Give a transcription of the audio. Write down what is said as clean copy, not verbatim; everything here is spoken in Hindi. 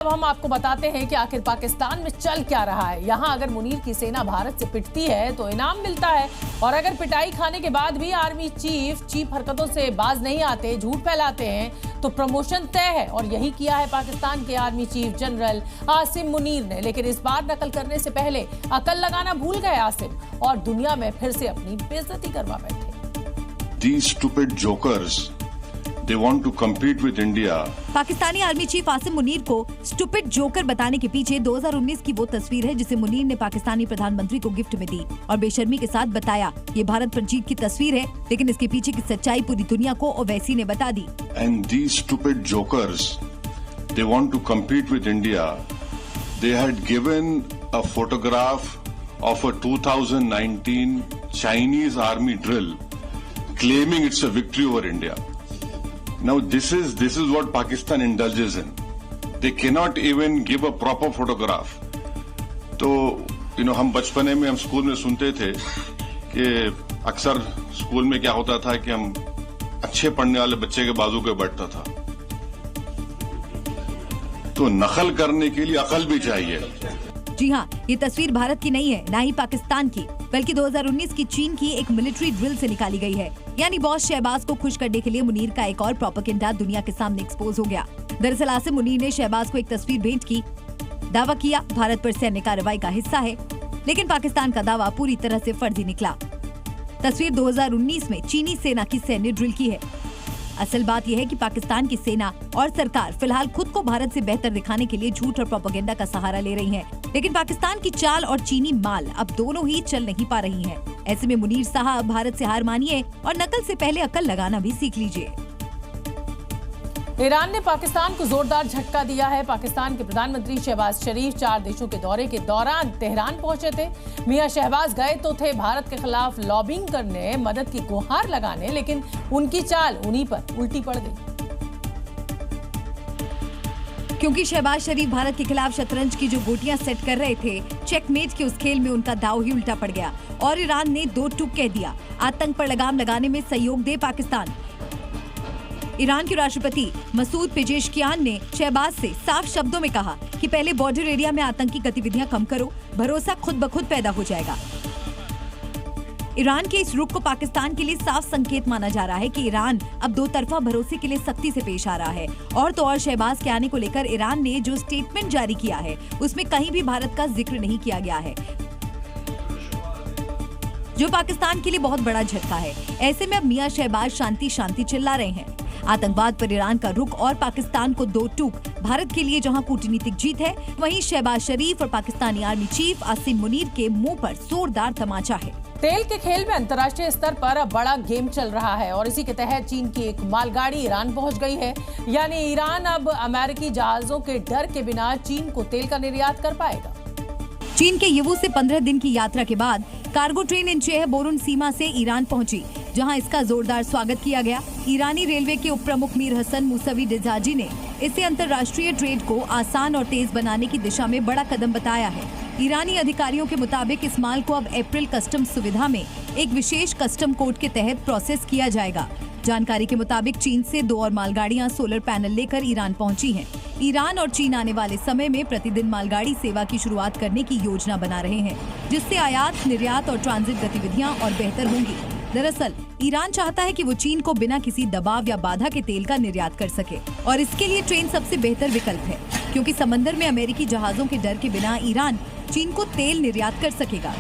अब हम आपको बताते हैं कि आखिर पाकिस्तान में चल क्या रहा है। यहाँ अगर मुनीर की सेना भारत से पिटती है तो इनाम मिलता है, और अगर पिटाई खाने के बाद भी आर्मी चीफ हरकतों से बाज नहीं आते, झूठ फैलाते हैं, तो प्रमोशन तय है। और यही किया है पाकिस्तान के army chief general Asim Munir ने। लेकिन इस बार नकल करने से पहले अकल लगाना भूल गए आसिम, और दुनिया में फिर से अपनी बेइज्जती करवा बैठे। These stupid jokers, they want to compete with India. Pakistani army chief Asim Munir को स्टूपिड जोकर बताने के पीछे 2019 की वो तस्वीर है जिसे मुनीर ने पाकिस्तानी प्रधानमंत्री को गिफ्ट में दी और बेशर्मी के साथ बताया ये भारत पर जीत की तस्वीर है, लेकिन इसके पीछे की सच्चाई पूरी दुनिया को ओवैसी ने बता दी। And these stupid jokers, they want to compete with India. They had given a photograph of a 2019 Chinese army drill, claiming it's a victory over India. Now this is what Pakistan indulges in. They cannot even give a proper photograph. तो हम बचपने में हम स्कूल में सुनते थे कि अक्सर स्कूल में क्या होता था कि हम अच्छे पढ़ने वाले बच्चे के बाजू पे बैठता था। तो नकल करने के लिए अकल भी चाहिए। जी हाँ, ये तस्वीर भारत की नहीं है, ना ही पाकिस्तान की, बल्कि 2019 की चीन की एक मिलिट्री ड्रिल से निकाली गई है। यानी बॉस शहबाज को खुश करने के लिए मुनीर का एक और प्रोपेगेंडा दुनिया के सामने एक्सपोज हो गया। दरअसल आसिम मुनीर ने शहबाज को एक तस्वीर भेंट की, दावा किया भारत पर सैन्य कार्रवाई का हिस्सा है, लेकिन पाकिस्तान का दावा पूरी तरह से फर्जी निकला। तस्वीर 2019 में चीनी सेना की सैन्य ड्रिल की है। असल बात यह है कि पाकिस्तान की सेना और सरकार फिलहाल खुद को भारत से बेहतर दिखाने के लिए झूठ और प्रोपेगेंडा का सहारा ले रही हैं। लेकिन पाकिस्तान की चाल और चीनी माल अब दोनों ही चल नहीं पा रही हैं। ऐसे में मुनीर साहब भारत से हार मानिए और नकल से पहले अकल लगाना भी सीख लीजिए। ईरान ने पाकिस्तान को जोरदार झटका दिया है। पाकिस्तान के प्रधानमंत्री शहबाज शरीफ 4 देशों के दौरे के दौरान तेहरान पहुंचे थे। मियां शहबाज गए तो थे भारत के खिलाफ लॉबिंग करने, मदद की गुहार लगाने, लेकिन उनकी चाल उन्हीं पर उल्टी पड़ गई। क्योंकि शहबाज शरीफ भारत के खिलाफ शतरंज की जो गोटियां सेट कर रहे थे, चेकमेट के उस खेल में उनका दाव ही उल्टा पड़ गया और ईरान ने 2 टूक कह दिया। आतंक पर लगाम लगाने में सहयोग दे पाकिस्तान। ईरान के राष्ट्रपति मसूद पेजेशकियान ने शहबाज से साफ शब्दों में कहा कि पहले बॉर्डर एरिया में आतंकी गतिविधियां कम करो, भरोसा खुद ब खुद पैदा हो जाएगा। ईरान के इस रुख को पाकिस्तान के लिए साफ संकेत माना जा रहा है कि ईरान अब 2 तरफा भरोसे के लिए सख्ती से पेश आ रहा है। और तो और शहबाज के आने को लेकर ईरान ने जो स्टेटमेंट जारी किया है उसमें कहीं भी भारत का जिक्र नहीं किया गया है, जो पाकिस्तान के लिए बहुत बड़ा झटका है। ऐसे में अब मियां शहबाज शांति शांति चिल्ला रहे हैं। आतंकवाद पर ईरान का रुख और पाकिस्तान को 2 टूक भारत के लिए जहां कूटनीतिक जीत है, वहीं शहबाज शरीफ और पाकिस्तानी आर्मी चीफ आसिम मुनीर के मुंह पर जोरदार तमाचा है। तेल के खेल में अंतर्राष्ट्रीय स्तर पर अब बड़ा गेम चल रहा है और इसी के तहत चीन की एक मालगाड़ी ईरान पहुंच गई है। यानी ईरान अब अमेरिकी जहाजों के डर के बिना चीन को तेल का निर्यात कर पाएगा। चीन के यवू से 15 दिन की यात्रा के बाद कार्गो ट्रेन इंचेह बोरुन सीमा से ईरान पहुंची, जहां इसका जोरदार स्वागत किया गया। ईरानी रेलवे के उप प्रमुख मीर हसन मूसवी डिजाजी ने इसे अंतर्राष्ट्रीय ट्रेड को आसान और तेज बनाने की दिशा में बड़ा कदम बताया है। ईरानी अधिकारियों के मुताबिक इस माल को अब अप्रैल कस्टम सुविधा में एक विशेष कस्टम कोड के तहत प्रोसेस किया जाएगा। जानकारी के मुताबिक चीन से 2 और मालगाड़ियां सोलर पैनल लेकर ईरान पहुंची हैं। ईरान और चीन आने वाले समय में प्रतिदिन मालगाड़ी सेवा की शुरुआत करने की योजना बना रहे हैं, जिससे आयात, निर्यात और ट्रांजिट गतिविधियां और बेहतर होंगी। दरअसल ईरान चाहता है कि वो चीन को बिना किसी दबाव या बाधा के तेल का निर्यात कर सके, और इसके लिए ट्रेन सबसे बेहतर विकल्प है, क्योंकि समंदर में अमेरिकी जहाजों के डर के बिना ईरान चीन को तेल निर्यात कर सकेगा।